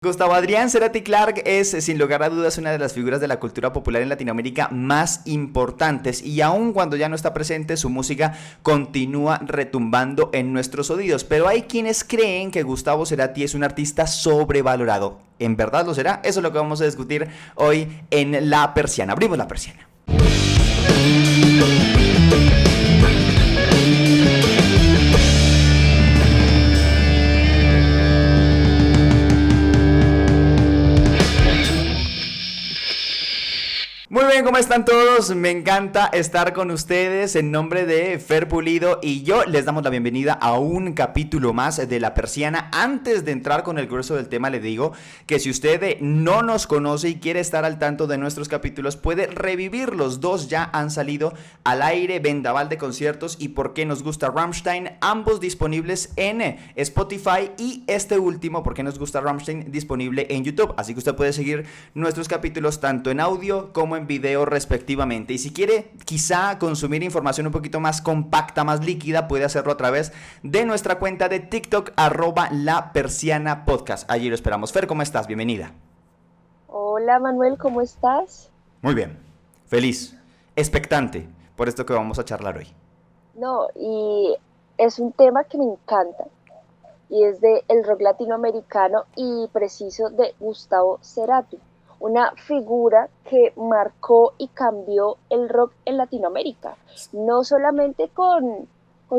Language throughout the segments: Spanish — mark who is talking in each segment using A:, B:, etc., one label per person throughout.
A: Gustavo Adrián Cerati Clark es, sin lugar a dudas, una de las figuras de la cultura popular en Latinoamérica más importantes y aun cuando ya no está presente, su música continúa retumbando en nuestros oídos. Pero hay quienes creen que Gustavo Cerati es un artista sobrevalorado. ¿En verdad lo será? Eso es lo que vamos a discutir hoy en La Persiana. Abrimos la persiana. Muy bien, ¿cómo están todos? Me encanta estar con ustedes. En nombre de Fer Pulido y yo les damos la bienvenida a un capítulo más de La Persiana. Antes de entrar con el grueso del tema, le digo que si usted no nos conoce y quiere estar al tanto de nuestros capítulos, puede revivirlos. Dos ya han salido al aire: Vendaval de conciertos y Por qué nos gusta Rammstein, ambos disponibles en Spotify, y este último, Por qué nos gusta Rammstein, disponible en YouTube. Así que usted puede seguir nuestros capítulos tanto en audio como en video respectivamente. Y si quiere quizá consumir información un poquito más compacta, más líquida, puede hacerlo a través de nuestra cuenta de TikTok @lapersianapodcast. Allí lo esperamos. Fer, ¿cómo estás? Bienvenida.
B: Hola Manuel, ¿cómo estás?
A: Muy bien, feliz, expectante por esto que vamos a charlar hoy.
B: No, y es un tema que me encanta y es de el rock latinoamericano y preciso de Gustavo Cerati, una figura que marcó y cambió el rock en Latinoamérica, no solamente con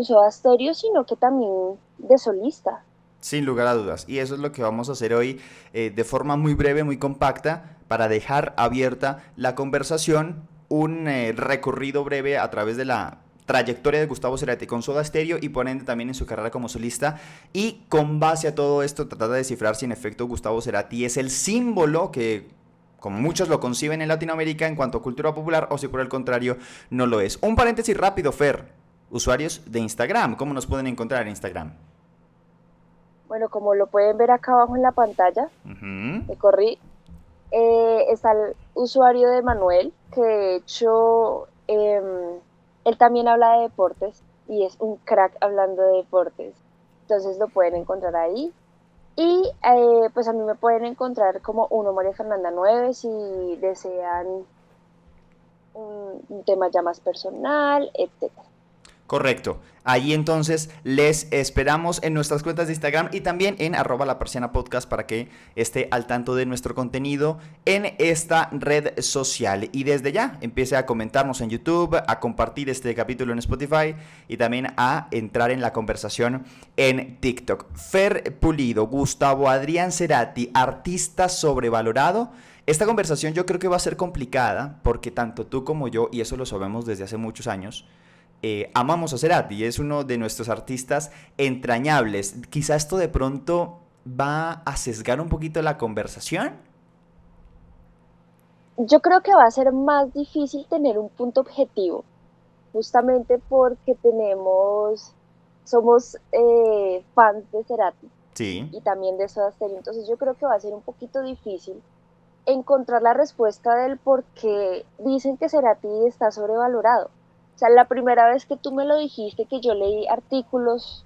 B: Soda Stereo, sino que también de solista.
A: Sin lugar a dudas. Y eso es lo que vamos a hacer hoy, de forma muy breve, muy compacta, para dejar abierta la conversación, un recorrido breve a través de la trayectoria de Gustavo Cerati con Soda Stereo y por ende también en su carrera como solista, y con base a todo esto tratar de descifrar si en efecto Gustavo Cerati es el símbolo que, como muchos lo conciben en Latinoamérica en cuanto a cultura popular, o si por el contrario no lo es. Un paréntesis rápido, Fer. Usuarios de Instagram, ¿cómo nos pueden encontrar en Instagram?
B: Bueno, como lo pueden ver acá abajo en la pantalla,
A: Uh-huh.
B: me corrí. Está el usuario de Manuel, que de hecho él también habla de deportes y es un crack hablando de deportes. Entonces lo pueden encontrar ahí. Y pues a mí me pueden encontrar como uno María Fernanda 9 si desean un tema ya más personal, etcétera.
A: Correcto. Ahí entonces les esperamos en nuestras cuentas de Instagram y también en @lapersianapodcast para que esté al tanto de nuestro contenido en esta red social. Y desde ya empiece a comentarnos en YouTube, a compartir este capítulo en Spotify y también a entrar en la conversación en TikTok. Fer Pulido, Gustavo Adrián Cerati, artista sobrevalorado. Esta conversación yo creo que va a ser complicada porque tanto tú como yo, y eso lo sabemos desde hace muchos años, amamos a Cerati, es uno de nuestros artistas entrañables. Quizá esto de pronto va a sesgar un poquito la conversación.
B: Yo creo que va a ser más difícil tener un punto objetivo, justamente porque somos fans de Cerati
A: Sí,
B: y también de Soda Stereo. Entonces yo creo que va a ser un poquito difícil encontrar la respuesta del por qué dicen que Cerati está sobrevalorado. O sea, la primera vez que tú me lo dijiste, que yo leí artículos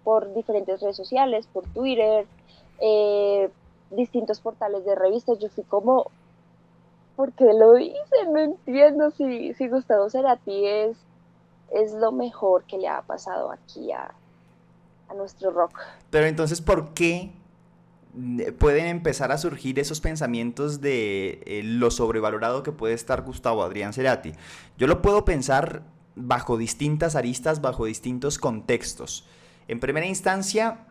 B: por diferentes redes sociales, por Twitter, eh, distintos portales de revistas, yo fui como, ¿por qué lo dicen? No entiendo si Gustavo Cerati es lo mejor que le ha pasado aquí a nuestro rock.
A: pero entonces, ¿por qué pueden empezar a surgir esos pensamientos de lo sobrevalorado que puede estar Gustavo Adrián Cerati? Yo lo puedo pensar bajo distintas aristas, bajo distintos contextos. En primera instancia,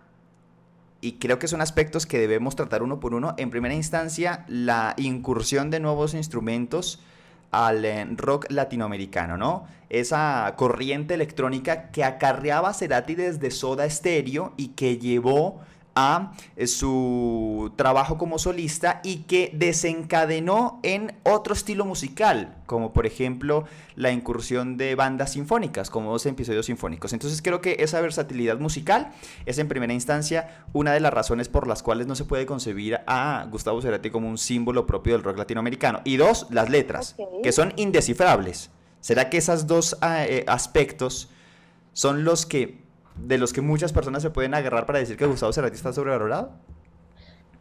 A: y creo que son aspectos que debemos tratar uno por uno. En primera instancia, la incursión de nuevos instrumentos al rock latinoamericano, ¿no? Esa corriente electrónica que acarreaba Cerati desde Soda Stereo y que llevó a su trabajo como solista y que desencadenó en otro estilo musical, como por ejemplo la incursión de bandas sinfónicas, como 12 episodios sinfónicos. Entonces creo que esa versatilidad musical es en primera instancia una de las razones por las cuales no se puede concebir a Gustavo Cerati como un símbolo propio del rock latinoamericano. Y dos, las letras,
B: Ok.
A: que son indescifrables. ¿Será que esos dos aspectos son los que de los que muchas personas se pueden agarrar para decir que Gustavo Cerati está sobrevalorado?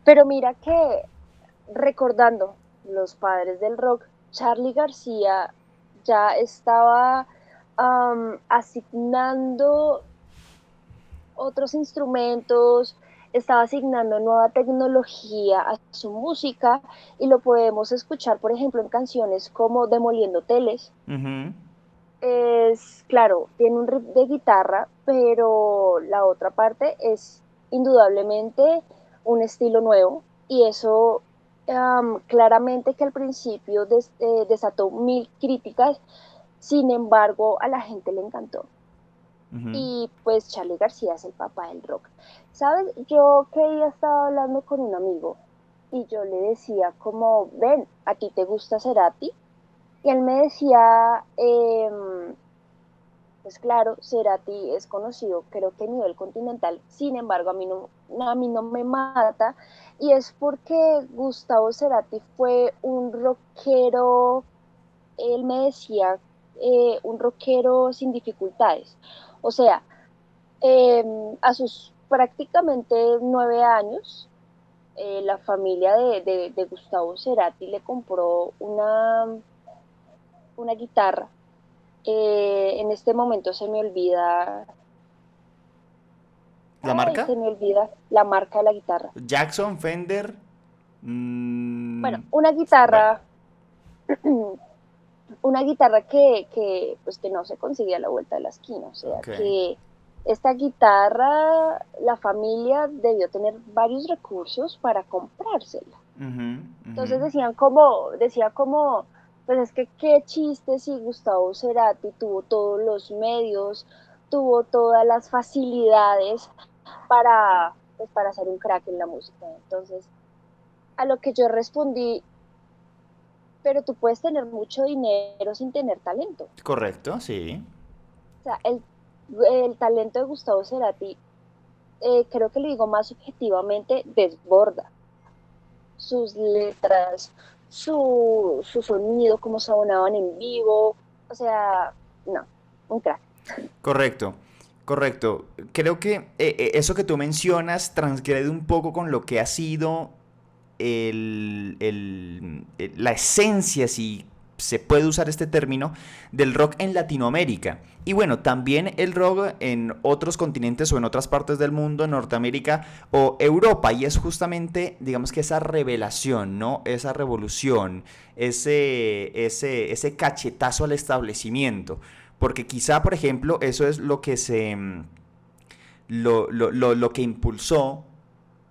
B: Pero mira que recordando los padres del rock, Charly García ya estaba asignando otros instrumentos, estaba asignando nueva tecnología a su música y lo podemos escuchar, por ejemplo, en canciones como Demoliendo Hoteles.
A: Ujú.
B: Es, claro, tiene un riff de guitarra, pero la otra parte es indudablemente un estilo nuevo y eso claramente que al principio desató mil críticas, sin embargo a la gente le encantó.
A: Ujú.
B: Y pues Charlie García es el papá del rock. ¿Sabes? Yo que día estaba hablando con un amigo y yo le decía como, ven, ¿a ti te gusta Cerati? Y él me decía, pues claro, Cerati es conocido, creo que a nivel continental, sin embargo, a mí no me mata, y es porque Gustavo Cerati fue un rockero, él me decía, un rockero sin dificultades. O sea, eh, a sus prácticamente 9 años, la familia de Gustavo Cerati le compró una guitarra. En este momento se me olvida,
A: ¿La
B: ay,
A: marca?
B: se me olvida la marca de la guitarra.
A: Jackson, Fender.
B: Bueno,
A: mm,
B: una
A: bueno,
B: guitarra, una guitarra pues, que no se consigue a la vuelta de la esquina. O sea,
A: ok.
B: que esta guitarra, la familia debió tener varios recursos para comprársela.
A: Ujú, ujú.
B: Entonces decía como, pues es que qué chiste si Gustavo Cerati tuvo todos los medios, tuvo todas las facilidades pues, para ser un crack en la música. Entonces, a lo que yo respondí, pero tú puedes tener mucho dinero sin tener talento.
A: Correcto, sí.
B: O sea, el talento de Gustavo Cerati, creo que lo digo más objetivamente, desborda sus letras, su sonido, cómo sonaban en vivo. O sea, no, un crack.
A: Correcto, correcto. Creo que eso que tú mencionas transgrede un poco con lo que ha sido la esencia, si se puede usar este término, del rock en Latinoamérica. Y bueno, también el rock en otros continentes o en otras partes del mundo, en Norteamérica o Europa. Y es justamente, digamos que esa revelación, ¿no? Esa revolución, ese cachetazo al establecimiento. Porque quizá, por ejemplo, eso es lo que lo que impulsó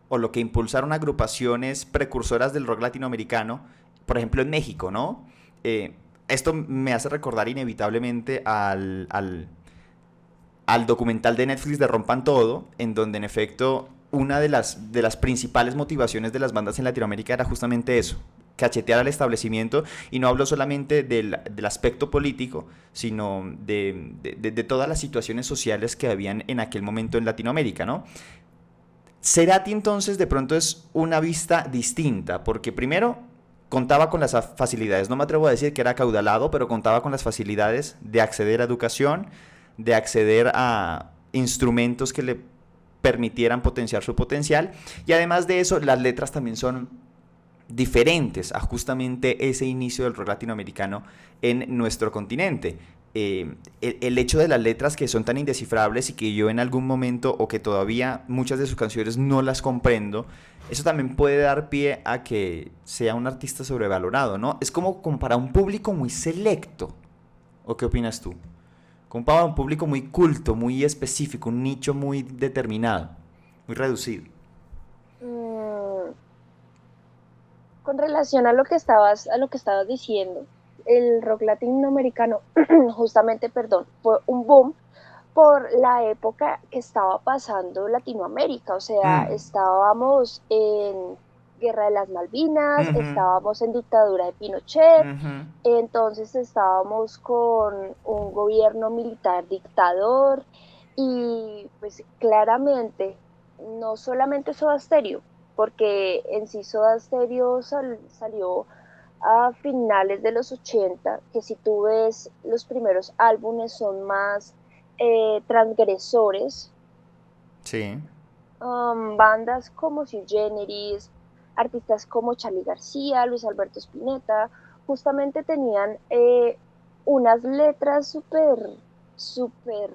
A: o lo que impulsaron agrupaciones precursoras del rock latinoamericano, por ejemplo en México, ¿no? Eh, Esto me hace recordar inevitablemente al documental de Netflix de Rompan Todo, en donde en efecto una de las principales motivaciones de las bandas en Latinoamérica era justamente eso, cachetear al establecimiento, y no hablo solamente del aspecto político, sino de todas las situaciones sociales que habían en aquel momento en Latinoamérica, ¿no? Cerati entonces de pronto es una vista distinta, porque primero contaba con las facilidades, no me atrevo a decir que era acaudalado, pero contaba con las facilidades de acceder a educación, de acceder a instrumentos que le permitieran potenciar su potencial, y además de eso las letras también son diferentes a justamente ese inicio del rock latinoamericano en nuestro continente. El hecho de las letras que son tan indescifrables y que yo en algún momento o que todavía muchas de sus canciones no las comprendo, eso también puede dar pie a que sea un artista sobrevalorado, ¿no? Es como para un público muy selecto. ¿O qué opinas tú? Como para un público muy culto, muy específico, un nicho muy determinado, muy reducido.
B: Mm, con relación a lo que estabas diciendo, el rock latinoamericano, justamente, perdón, fue un boom por la época que estaba pasando Latinoamérica. O sea,
A: Mm.
B: estábamos en Guerra de las Malvinas,
A: Ujú,
B: estábamos en dictadura de Pinochet,
A: ujú.
B: entonces estábamos con un gobierno militar dictador y pues claramente no solamente Soda Stereo, porque en sí Soda Stereo salió a finales de los 80, que si tú ves los primeros álbumes son más transgresores.
A: Sí.
B: Bandas como Sui Generis, artistas como Charly García, Luis Alberto Spinetta, justamente tenían unas letras súper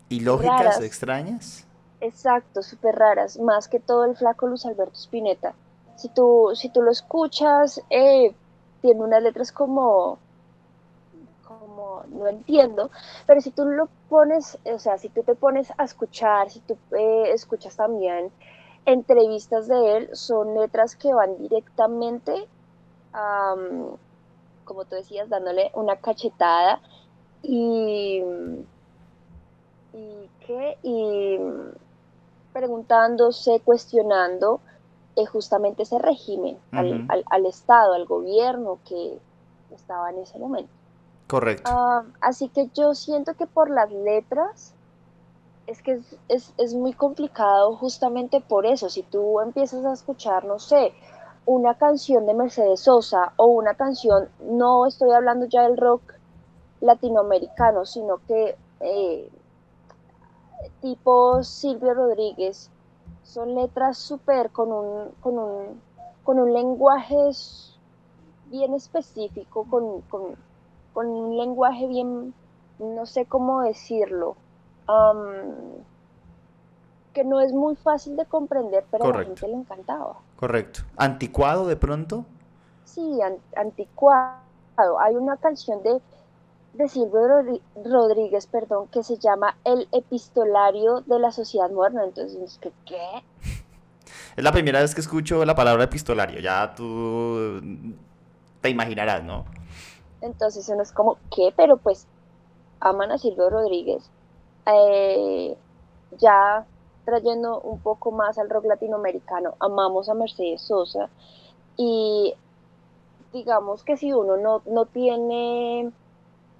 A: ¿Y lógicas
B: raras,
A: extrañas?
B: exacto, súper raras, más que todo el flaco Luis Alberto Spinetta. Si tú lo escuchas, tiene unas letras como, no entiendo, pero si tú lo pones, o sea, si tú te pones a escuchar, si tú escuchas también entrevistas de él, son letras que van directamente a, como tú decías, dándole una cachetada y, y preguntándose, cuestionando justamente ese régimen
A: Ujú.
B: al Estado, al gobierno que estaba en ese momento.
A: Correcto.
B: Así que yo siento que por las letras es que es muy complicado justamente por eso. Si tú empiezas a escuchar, no sé, una canción de Mercedes Sosa o una canción, no estoy hablando ya del rock latinoamericano, sino que tipo Silvio Rodríguez, son letras súper con un lenguaje bien específico, con un lenguaje bien, no sé cómo decirlo, um, que no es muy fácil de comprender, pero a la
A: Correcto.
B: gente le encantaba.
A: Correcto. ¿Anticuado de pronto?
B: Sí, anticuado. Hay una canción de Silvio Rodríguez, perdón, que se llama El epistolario de la sociedad moderna. Entonces, ¿qué?
A: Es la primera vez que escucho la palabra epistolario. Ya tú te imaginarás, ¿no?
B: Entonces uno es como, ¿qué? Pero pues aman a Silvio Rodríguez. Eh, ya trayendo un poco más al rock latinoamericano, amamos a Mercedes Sosa y digamos que si uno no tiene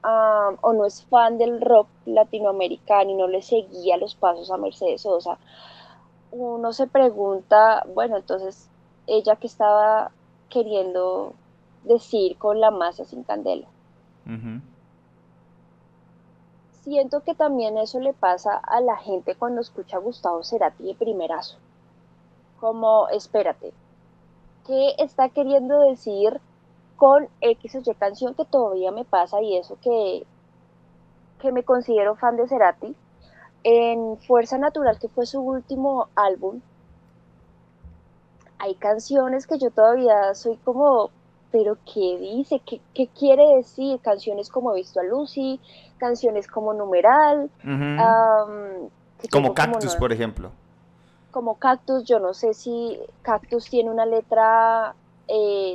B: o no es fan del rock latinoamericano y no le seguía los pasos a Mercedes Sosa, uno se pregunta, bueno, entonces, ella que estaba queriendo decir con la masa sin candela.
A: Ujú.
B: Siento que también eso le pasa a la gente cuando escucha a Gustavo Cerati de primerazo. Como, espérate, ¿qué está queriendo decir con X o Y canción que todavía me pasa y eso que me considero fan de Cerati? En Fuerza Natural, que fue su último álbum, hay canciones que yo todavía soy como, pero ¿qué dice? ¿Qué quiere decir? Canciones como He visto a Lucy, canciones como Numeral,
A: Ujú.
B: um, que yo
A: Como
B: digo como
A: Cactus,
B: no,
A: por ejemplo.
B: como Cactus, yo no sé si Cactus tiene una letra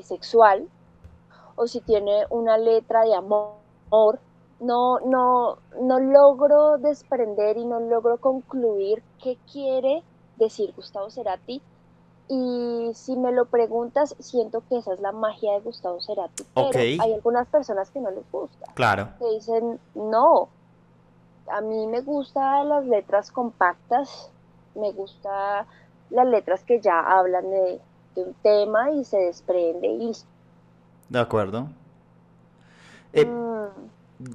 B: sexual o si tiene una letra de amor. No logro desprender y no logro concluir qué quiere decir Gustavo Cerati. Y si me lo preguntas, siento que esa es la magia de Gustavo Cerati,
A: Ok,
B: pero hay algunas personas que no les gusta,
A: claro.
B: que dicen, no, a mí me gustan las letras compactas, me gustan las letras que ya hablan de un tema y se desprende y listo.
A: De acuerdo. Eh,
B: Mm,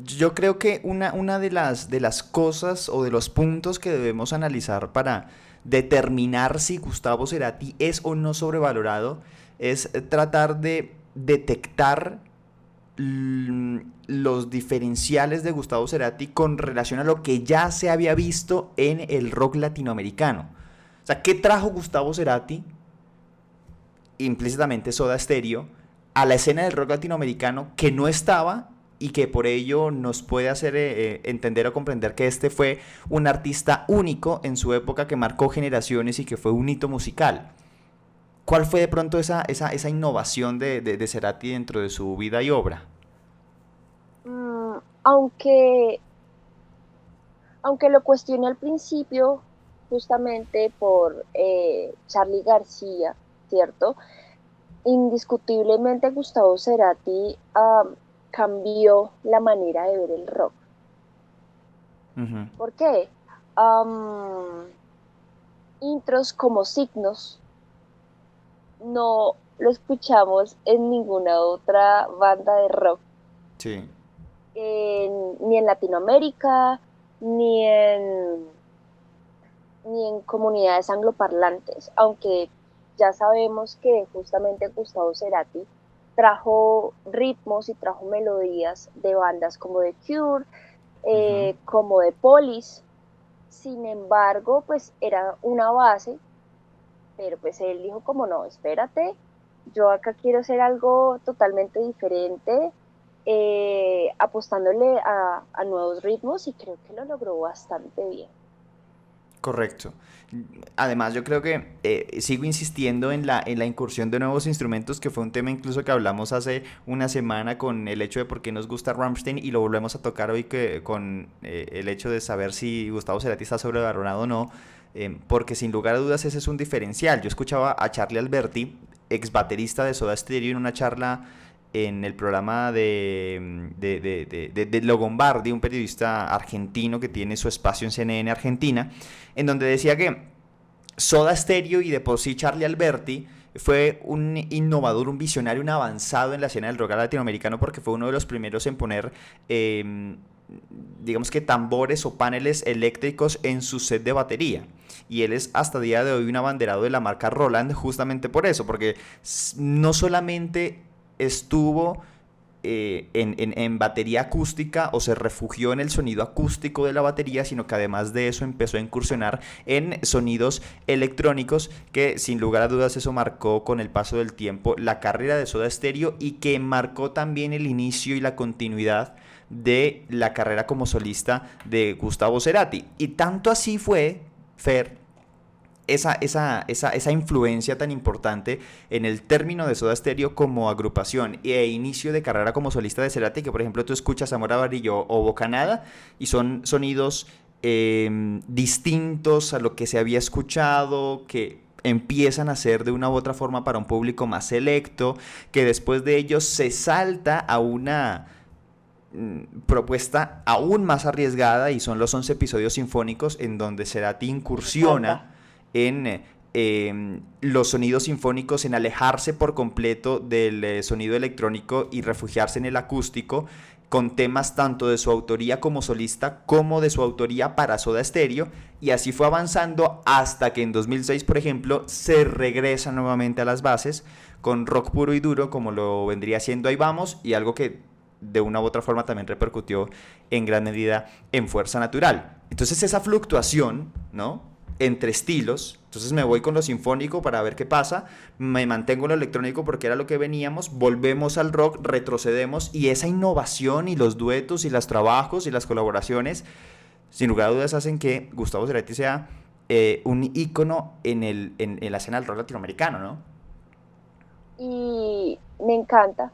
A: yo creo que una de las cosas o de los puntos que debemos analizar para determinar si Gustavo Cerati es o no sobrevalorado es tratar de detectar los diferenciales de Gustavo Cerati con relación a lo que ya se había visto en el rock latinoamericano. O sea, ¿qué trajo Gustavo Cerati, implícitamente Soda Stereo, a la escena del rock latinoamericano que no estaba y que por ello nos puede hacer entender o comprender que este fue un artista único en su época que marcó generaciones y que fue un hito musical? ¿Cuál fue de pronto esa innovación de Cerati dentro de su vida y obra?
B: aunque, aunque lo cuestioné al principio, justamente por Charly García, ¿cierto? Indiscutiblemente Gustavo Cerati cambió la manera de ver el rock.
A: Ujú.
B: ¿Por qué? Am, Intros como signos no lo escuchamos en ninguna otra banda de rock,
A: Sí.
B: ni en Latinoamérica, ni en, ni en comunidades angloparlantes, aunque ya sabemos que justamente Gustavo Cerati trajo ritmos y trajo melodías de bandas como The Cure,
A: Ujú.
B: como de Police. Sin embargo, pues era una base, pero pues él dijo como no, espérate, yo acá quiero hacer algo totalmente diferente, apostándole a nuevos ritmos y creo que lo logró bastante bien.
A: Correcto. Además, yo creo que sigo insistiendo en la incursión de nuevos instrumentos, que fue un tema incluso que hablamos hace una semana con el hecho de por qué nos gusta Rammstein y lo volvemos a tocar hoy con el hecho de saber si Gustavo Cerati está sobrevalorado o no, porque sin lugar a dudas ese es un diferencial. Yo escuchaba a Charlie Alberti, ex baterista de Soda Stereo, en una charla en el programa de Logombardi, un periodista argentino que tiene su espacio en CNN Argentina, en donde decía que Soda Stereo y de por sí Charlie Alberti fue un innovador, un visionario, un avanzado en la escena del rock latinoamericano porque fue uno de los primeros en poner, digamos que tambores o paneles eléctricos en su set de batería. Y él es hasta día de hoy un abanderado de la marca Roland justamente por eso, porque no solamente estuvo en batería acústica o se refugió en el sonido acústico de la batería, sino que además de eso empezó a incursionar en sonidos electrónicos, que sin lugar a dudas eso marcó con el paso del tiempo la carrera de Soda Stereo y que marcó también el inicio y la continuidad de la carrera como solista de Gustavo Cerati. Y tanto así fue, Fer, esa influencia tan importante en el término de Soda Stereo como agrupación e inicio de carrera como solista de Cerati, que por ejemplo tú escuchas Amor Amarillo o Bocanada y son sonidos distintos a lo que se había escuchado, que empiezan a ser de una u otra forma para un público más selecto, que después de ellos se salta a una propuesta aún más arriesgada y son los 11 episodios sinfónicos en donde Cerati
B: Me encanta.
A: incursiona en los sonidos sinfónicos, en alejarse por completo del sonido electrónico y refugiarse en el acústico, con temas tanto de su autoría como solista como de su autoría para Soda Stereo, y así fue avanzando hasta que en 2006, por ejemplo, se regresa nuevamente a las bases con rock puro y duro como lo vendría siendo Ahí Vamos, y algo que de una u otra forma también repercutió en gran medida en Fuerza Natural. Entonces esa fluctuación, ¿no?, entre estilos, entonces me voy con lo sinfónico para ver qué pasa, me mantengo en lo electrónico porque era lo que veníamos, volvemos al rock, retrocedemos, y esa innovación y los duetos y los trabajos y las colaboraciones sin lugar a dudas hacen que Gustavo Cerati sea un ícono en la escena del rock latinoamericano, ¿no?
B: Y me encanta,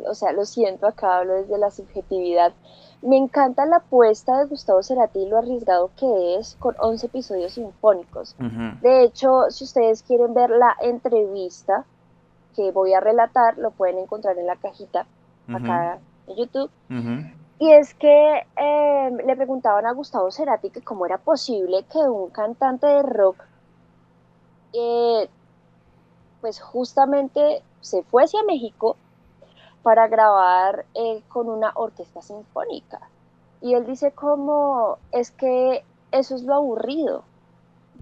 B: o sea, lo siento, acá hablo desde la subjetividad. Me encanta la apuesta de Gustavo Cerati y lo arriesgado que es con 11 episodios sinfónicos.
A: Uh-huh.
B: De hecho, si ustedes quieren ver la entrevista que voy a relatar, lo pueden encontrar en la cajita
A: Uh-huh.
B: acá en YouTube.
A: Uh-huh.
B: Y es que le preguntaban a Gustavo Cerati que cómo era posible que un cantante de rock, eh, pues justamente se fuese a México para grabar con una orquesta sinfónica. Y él dice como, es que eso es lo aburrido.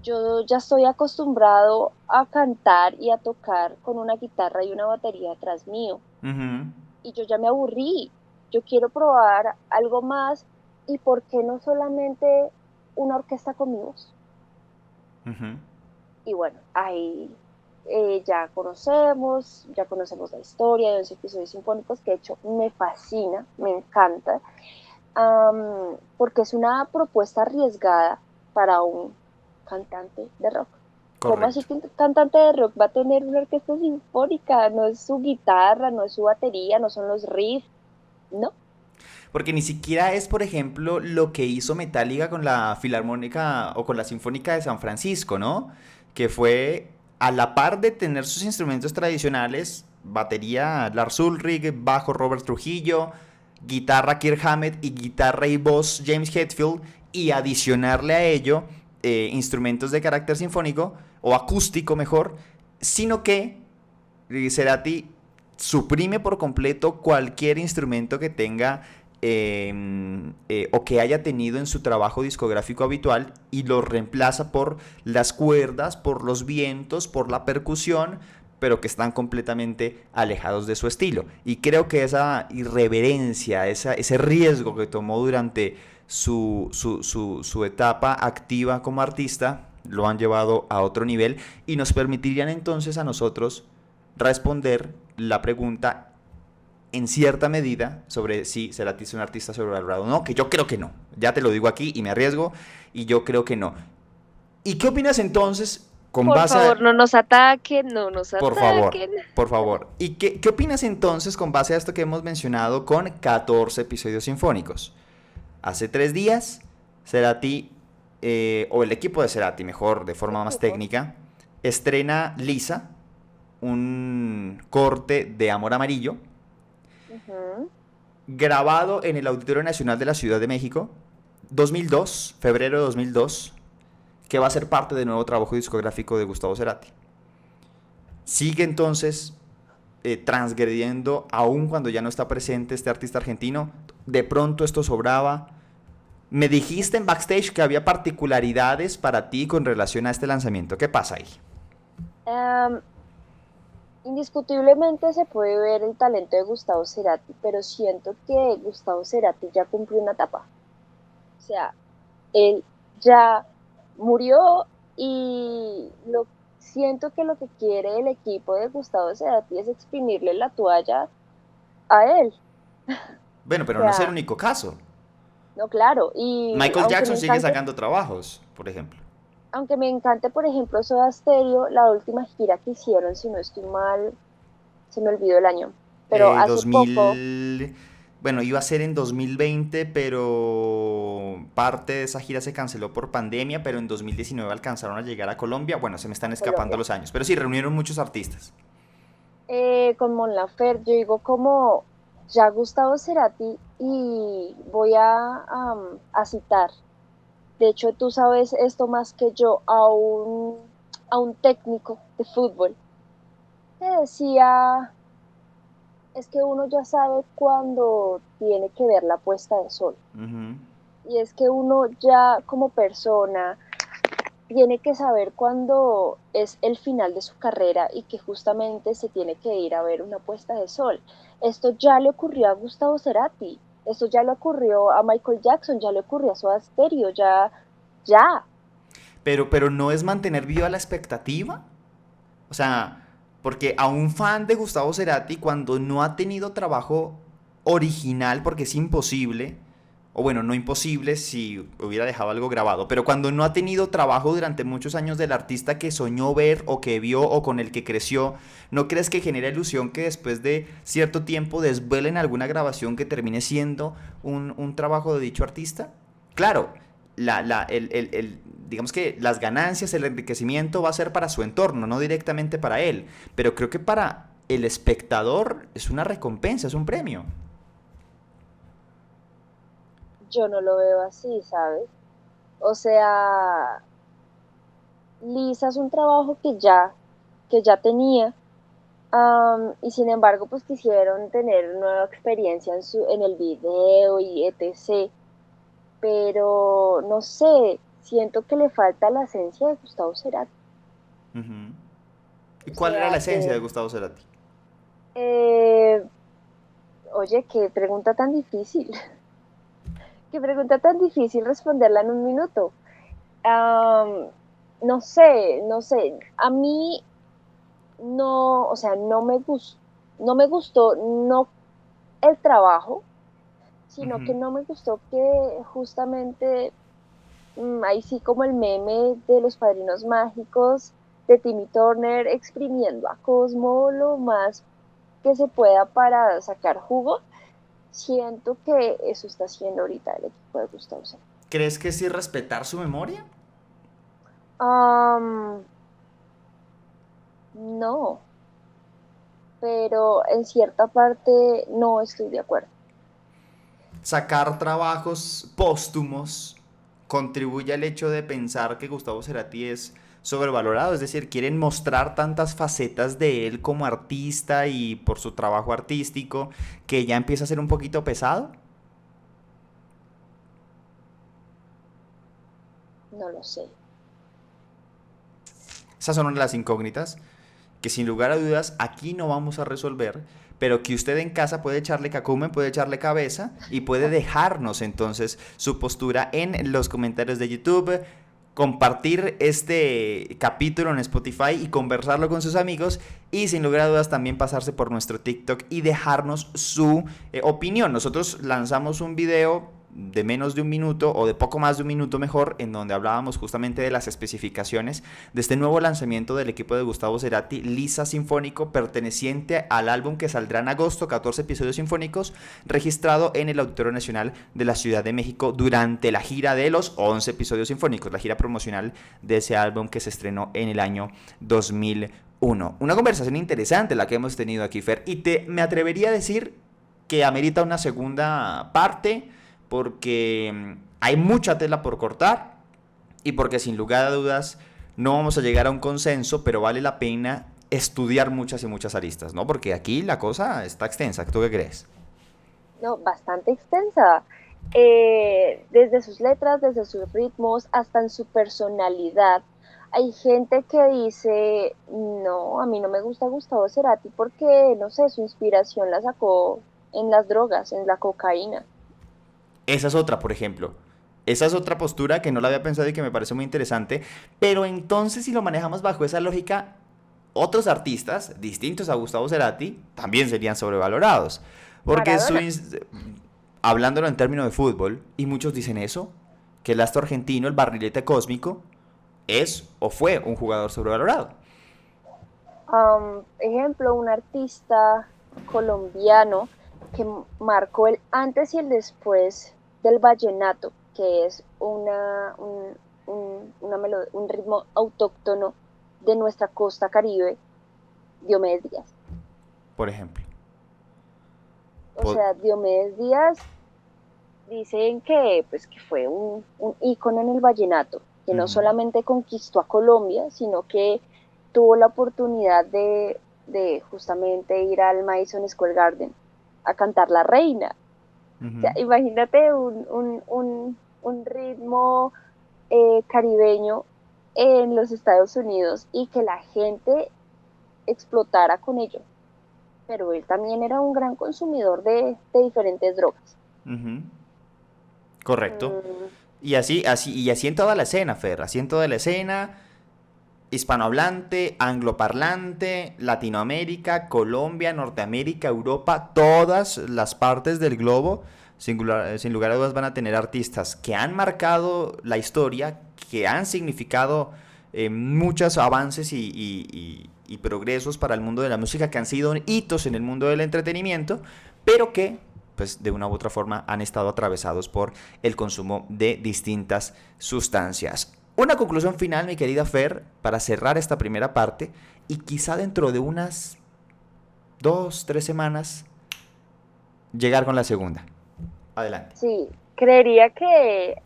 B: Yo ya estoy acostumbrado a cantar y a tocar con una guitarra y una batería atrás mío.
A: Uh-huh.
B: Y yo ya me aburrí. Yo quiero probar algo más. ¿Y por qué no solamente una orquesta con mi voz?
A: Uh-huh.
B: Y bueno, ahí ya conocemos la historia de los episodios sinfónicos, que de hecho me fascina, me encanta, porque es una propuesta arriesgada para un cantante de rock. ¿Cómo así
A: Correcto.
B: que un cantante de rock va a tener una orquesta sinfónica? No es su guitarra, no es su batería, no son los riffs, no.
A: Porque ni siquiera es, por ejemplo, lo que hizo Metallica con la Filarmónica o con la Sinfónica de San Francisco, ¿no? Que fue a la par de tener sus instrumentos tradicionales, batería Lars Ulrich, bajo Robert Trujillo, guitarra Kirk Hammett y guitarra y voz James Hetfield, y adicionarle a ello instrumentos de carácter sinfónico o acústico mejor, sino que Cerati suprime por completo cualquier instrumento que tenga o que haya tenido en su trabajo discográfico habitual y lo reemplaza por las cuerdas, por los vientos, por la percusión, pero que están completamente alejados de su estilo. Y creo que esa irreverencia, ese riesgo que tomó durante su etapa activa como artista, lo han llevado a otro nivel y nos permitirían entonces a nosotros responder la pregunta en cierta medida sobre si Cerati es un artista sobrevalorado o no, que yo creo que no. Ya te lo digo aquí y me arriesgo y yo creo que no. ¿Y qué opinas entonces con
B: Por
A: base
B: favor,
A: a...
B: no nos ataquen, no nos
A: Por favor,
B: ataquen.
A: por favor. ¿Y qué opinas entonces con base a esto que hemos mencionado con 14 episodios sinfónicos? Hace 3 días, Cerati, o el equipo de Cerati, mejor, de
B: El
A: forma más
B: equipo.
A: técnica, estrena Lisa, un corte de Amor Amarillo,
B: Ujú.
A: grabado en el Auditorio Nacional de la Ciudad de México, 2002, febrero de 2002, que va a ser parte del nuevo trabajo discográfico de Gustavo Cerati. Sigue entonces transgrediendo, aún cuando ya no está presente este artista argentino, de pronto esto sobraba. Me dijiste en backstage que había particularidades para ti con relación a este lanzamiento. ¿Qué pasa ahí?
B: Am, Indiscutiblemente se puede ver el talento de Gustavo Cerati, pero siento que Gustavo Cerati ya cumplió una etapa. O sea, él ya murió y siento que lo que quiere el equipo de Gustavo Cerati es exprimirle la toalla a él.
A: Bueno,
B: O
A: pero no es el
B: sea,
A: único caso.
B: no, claro, y
A: Michael Jackson sigue sacando trabajos, por ejemplo.
B: aunque me encante, por ejemplo, Soda Stereo, la última gira que hicieron, si no estoy mal, se me olvidó el año, pero hace poco,
A: 2000, bueno, iba a ser en 2020, pero parte de esa gira se canceló por pandemia, pero en 2019 alcanzaron a llegar a Colombia. Bueno, se me están escapando
B: Colombia,
A: los años, pero sí, reunieron muchos artistas.
B: con Mon Laferte, yo digo como ya Gustavo Cerati y voy a citar, de hecho tú sabes esto más que yo, a un técnico de fútbol que decía, es que uno ya sabe cuándo tiene que ver la puesta de sol.
A: Ujú.
B: Y es que uno ya como persona tiene que saber cuándo es el final de su carrera y que justamente se tiene que ir a ver una puesta de sol. Esto ya le ocurrió a Gustavo Cerati, esto ya le ocurrió a Michael Jackson, ya le ocurrió a Soda Stereo, ya.
A: Pero no es mantener viva la expectativa. O sea, porque a un fan de Gustavo Cerati, cuando no ha tenido trabajo original, porque es imposible, o bueno, no imposible si hubiera dejado algo grabado, pero cuando no ha tenido trabajo durante muchos años del artista que soñó ver o que vio o con el que creció, ¿no crees que genera ilusión que después de cierto tiempo desvelen alguna grabación que termine siendo un trabajo de dicho artista? Claro, digamos que las ganancias, el enriquecimiento va a ser para su entorno, no directamente para él, pero creo que para el espectador es una recompensa, es un premio.
B: Yo no lo veo así, ¿sabes? O sea, Lisa es un trabajo que ya tenía, y sin embargo, pues quisieron tener nueva experiencia en el video y etc. Pero no sé, siento que le falta la esencia de Gustavo Cerati.
A: Ujú. ¿Y
B: O
A: cuál era la
B: sea,
A: esencia de Gustavo Cerati?
B: eh, oye, qué pregunta tan difícil, qué pregunta tan difícil responderla en un minuto. Am, no sé, no sé, a mí no, o sea, no me gustó, no el trabajo, sino que
A: Ujú.
B: no me gustó que justamente ahí sí como el meme de los padrinos mágicos de Timmy Turner exprimiendo a Cosmo lo más que se pueda para sacar jugo. Siento que eso está haciendo ahorita el equipo de Gustavo Cerati.
A: ¿Crees que es irrespetar su memoria?
B: Am, no, pero en cierta parte no estoy de acuerdo.
A: Sacar trabajos póstumos contribuye al hecho de pensar que Gustavo Cerati es sobrevalorado, es decir, quieren mostrar tantas facetas de él como artista y por su trabajo artístico que ya empieza a ser un poquito pesado.
B: No lo sé.
A: Esas son una de las incógnitas que sin lugar a dudas aquí no vamos a resolver, pero que usted en casa puede echarle cacumen, puede echarle cabeza y puede dejarnos entonces su postura en los comentarios de YouTube, compartir este capítulo en Spotify y conversarlo con sus amigos y sin lugar a dudas también pasarse por nuestro TikTok y dejarnos su opinión. Nosotros lanzamos un video de menos de un minuto o de poco más de un minuto mejor, en donde hablábamos justamente de las especificaciones de este nuevo lanzamiento del equipo de Gustavo Cerati, Lisa Sinfónico, perteneciente al álbum que saldrá en agosto, 14 episodios sinfónicos, registrado en el Auditorio Nacional de la Ciudad de México durante la gira de los 11 episodios sinfónicos, la gira promocional de ese álbum que se estrenó en el año 2001. Una conversación interesante la que hemos tenido aquí, Fer, y me atrevería a decir que amerita una segunda parte, porque hay mucha tela por cortar y porque sin lugar a dudas no vamos a llegar a un consenso, pero vale la pena estudiar muchas y muchas aristas, ¿no? Porque aquí la cosa está extensa. ¿Tú qué crees?
B: No, bastante extensa. Desde sus letras, desde sus ritmos, hasta en su personalidad. Hay gente que dice, no, a mí no me gusta Gustavo Cerati porque, no sé, su inspiración la sacó en las drogas, en la cocaína.
A: Esa es otra, por ejemplo. Esa es otra postura que no la había pensado y que me parece muy interesante. Pero entonces, si lo manejamos bajo esa lógica, otros artistas distintos a Gustavo Cerati también serían sobrevalorados. Porque
B: Maradona.
A: hablándolo en términos de fútbol, y muchos dicen eso, que el astro argentino, el barrilete cósmico, es o fue un jugador sobrevalorado.
B: Ejemplo, un artista colombiano que marcó el antes y el después del vallenato, que es un ritmo autóctono de nuestra costa caribe, Diomedes Díaz.
A: Por ejemplo.
B: O sea, Diomedes Díaz dicen que, pues, que fue un ícono en el vallenato, que no
A: Ujú,
B: solamente conquistó a Colombia, sino que tuvo la oportunidad de justamente ir al Madison Square Garden a cantar La Reina. O sea,
A: ujú.
B: imagínate un ritmo caribeño en los Estados Unidos y que la gente explotara con ello. Pero él también era un gran consumidor de diferentes drogas.
A: Ujú. Correcto.
B: Mm,
A: Y así en toda la escena, Fer, así en toda la escena, hispanohablante, angloparlante, Latinoamérica, Colombia, Norteamérica, Europa, todas las partes del globo, sin lugar a dudas, van a tener artistas que han marcado la historia, que han significado muchos avances y progresos para el mundo de la música, que han sido hitos en el mundo del entretenimiento, pero que pues de una u otra forma han estado atravesados por el consumo de distintas sustancias. Una conclusión final, mi querida Fer, para cerrar esta primera parte y quizá dentro de unas 2, 3 semanas llegar con la segunda. Adelante.
B: sí, creería que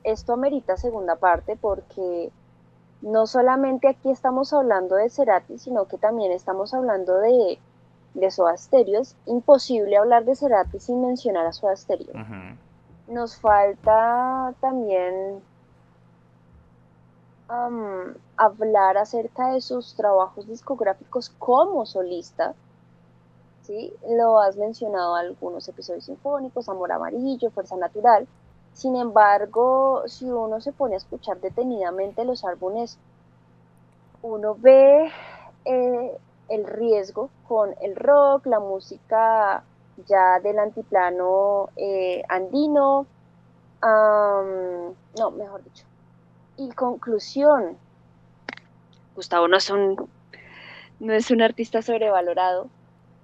B: esto amerita segunda parte porque no solamente aquí estamos hablando de Cerati, sino que también estamos hablando de Soda Stereo. Es imposible hablar de Cerati sin mencionar a Soda Stereo.
A: Uh-huh.
B: Nos falta también hablar acerca de sus trabajos discográficos como solista. ¿Sí? Lo has mencionado algunos episodios sinfónicos, Amor Amarillo, Fuerza Natural. Sin embargo, si uno se pone a escuchar detenidamente los álbumes, uno ve el riesgo con el rock, la música ya del antiplano andino, no, mejor dicho. Y conclusión, Gustavo no es un artista sobrevalorado.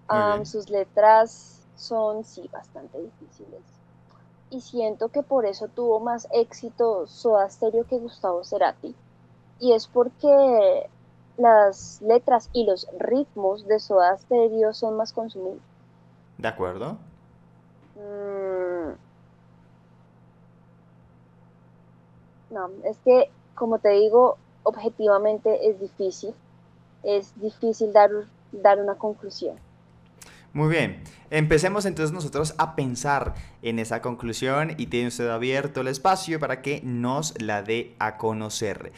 A: Muy bien.
B: Sus letras son, sí, bastante difíciles. Y siento que por eso tuvo más éxito Soda Stereo que Gustavo Cerati. Y es porque las letras y los ritmos de Soda Stereo son más consumidos.
A: ¿De acuerdo?
B: Mm, no, es que, como te digo, objetivamente es difícil. Es difícil dar una conclusión.
A: Muy bien, empecemos entonces nosotros a pensar en esa conclusión y tiene usted abierto el espacio para que nos la dé a conocer.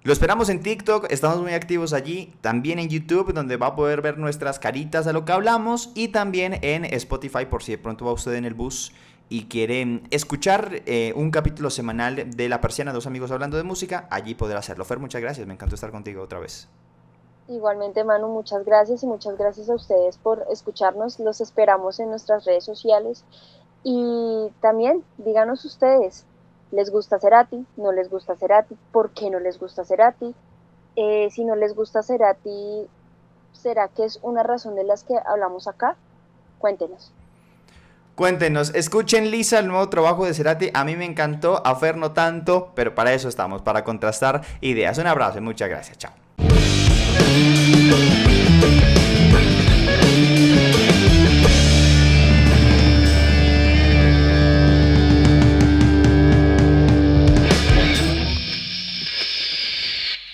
A: Lo esperamos en TikTok, estamos muy activos allí, también en YouTube, donde va a poder ver nuestras caritas a lo que hablamos, y también en Spotify, por si de pronto va usted en el bus y quiere escuchar un capítulo semanal de La Persiana, dos amigos hablando de música, allí podrá hacerlo. Fer, muchas gracias, me encantó estar contigo otra vez.
B: Igualmente, Manu, muchas gracias y muchas gracias a ustedes por escucharnos. Los esperamos en nuestras redes sociales y también díganos ustedes, ¿les gusta Cerati? ¿No les gusta Cerati? ¿Por qué no les gusta Cerati? Si no les gusta Cerati, ¿será que es una razón de las que hablamos acá? Cuéntenos.
A: Cuéntenos, escuchen Lisa, el nuevo trabajo de Cerati, a mí me encantó, a Fer no tanto, pero para eso estamos, para contrastar ideas. Un abrazo y muchas gracias, chao.